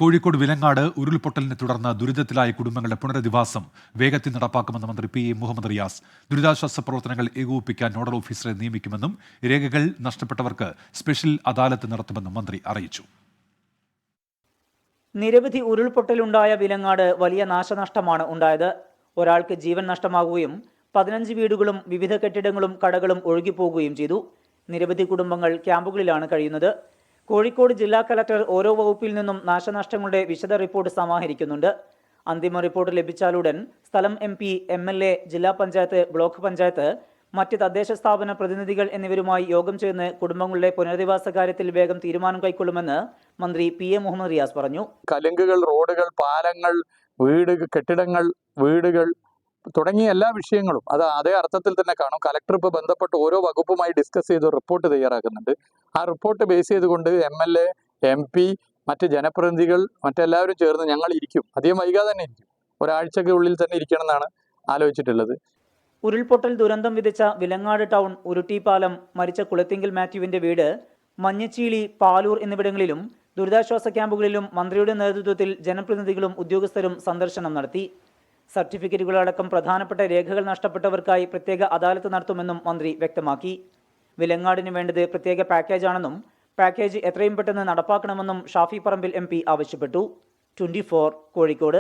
കോഴിക്കോട് വിലങ്ങാട് ഉരുൾപൊട്ടലിനെ തുടർന്ന് ദുരിതത്തിലായ കുടുംബങ്ങളുടെ പുനരധിവാസം വേഗത്തിൽ നടപ്പാക്കുമെന്ന് മന്ത്രി പി എ മുഹമ്മദ് റിയാസ്. ദുരിതാശ്വാസ പ്രവർത്തനങ്ങൾ ഏകോപിപ്പിക്കാൻ നോഡൽ ഓഫീസറെ നിയമിക്കുമെന്നും രേഖകൾ നഷ്ടപ്പെട്ടവർക്ക് സ്പെഷ്യൽ അദാലത്ത് നടത്തുമെന്നും മന്ത്രി അറിയിച്ചു. നിരവധി ഉരുൾപൊട്ടലുണ്ടായ വിലങ്ങാട് വലിയ നാശനഷ്ടമാണ് ഉണ്ടായത്. ഒരാൾക്ക് ജീവൻ നഷ്ടമാകുകയും 15 വീടുകളും വിവിധ കെട്ടിടങ്ങളും കടകളും ഒഴുകിപ്പോകുകയും ചെയ്തു. നിരവധി കുടുംബങ്ങൾ ക്യാമ്പുകളിലാണ് കഴിയുന്നത്. കോഴിക്കോട് ജില്ലാ കലക്ടർ ഓരോ വകുപ്പിൽ നിന്നും നാശനഷ്ടങ്ങളുടെ വിശദ റിപ്പോർട്ട് സമാഹരിക്കുന്നുണ്ട്. അന്തിമ റിപ്പോർട്ട് ലഭിച്ചാലുടൻ സ്ഥലം MP, MLA, ജില്ലാ പഞ്ചായത്ത്, ബ്ലോക്ക് പഞ്ചായത്ത്, മറ്റ് തദ്ദേശ സ്ഥാപന പ്രതിനിധികൾ എന്നിവരുമായി യോഗം ചേർന്ന് കുടുംബങ്ങളുടെ പുനരധിവാസ കാര്യത്തിൽ വേഗം തീരുമാനം കൈക്കൊള്ളുമെന്ന് മന്ത്രി പി എ മുഹമ്മദ് റിയാസ് പറഞ്ഞു. കലുങ്കുകൾ, റോഡുകൾ, പാലങ്ങൾ, കെട്ടിടങ്ങൾ, വീടുകൾ തുടങ്ങിയ എല്ലാ വിഷയങ്ങളും അതേ അർത്ഥത്തിൽ തന്നെ കാണും. കലക്ടർ ഇപ്പോൾ ബന്ധപ്പെട്ട് ഓരോ വകുപ്പുമായി ഡിസ്കസ് ചെയ്ത് റിപ്പോർട്ട് തയ്യാറാക്കുന്നുണ്ട്. ആ റിപ്പോർട്ട് ബേസ് ചെയ്തുകൊണ്ട് MLA, MP, മറ്റ് ജനപ്രതിനിധികൾ മറ്റെല്ലാവരും ചേർന്ന് ഞങ്ങൾ ഇരിക്കും. അധികം വൈകാതെ തന്നെ ഇരിക്കും. ഒരാഴ്ചയ്ക്ക് ഉള്ളിൽ തന്നെ ഇരിക്കണം എന്നാണ് ആലോചിച്ചിട്ടുള്ളത്. ഉരുൾപൊട്ടൽ ദുരന്തം വിതച്ച വിലങ്ങാട് ടൗൺ, ഉരുട്ടിപ്പാലം, മരിച്ച കുളത്തിങ്കൽ മാത്യുവിന്റെ വീട്, മഞ്ഞച്ചീളി, പാലൂർ എന്നിവിടങ്ങളിലും ദുരിതാശ്വാസ ക്യാമ്പുകളിലും മന്ത്രിയുടെ നേതൃത്വത്തിൽ ജനപ്രതിനിധികളും ഉദ്യോഗസ്ഥരും സന്ദർശനം നടത്തി. സർട്ടിഫിക്കറ്റുകളടക്കം പ്രധാനപ്പെട്ട രേഖകൾ നഷ്ടപ്പെട്ടവർക്കായി പ്രത്യേക അദാലത്ത് നടത്തുമെന്നും മന്ത്രി വ്യക്തമാക്കി. വിലങ്ങാടിന് വേണ്ടത് പ്രത്യേക പാക്കേജാണെന്നും പാക്കേജ് എത്രയും പെട്ടെന്ന് നടപ്പാക്കണമെന്നും ഷാഫി പറമ്പിൽ MP ആവശ്യപ്പെട്ടു. 24 കോഴിക്കോട്.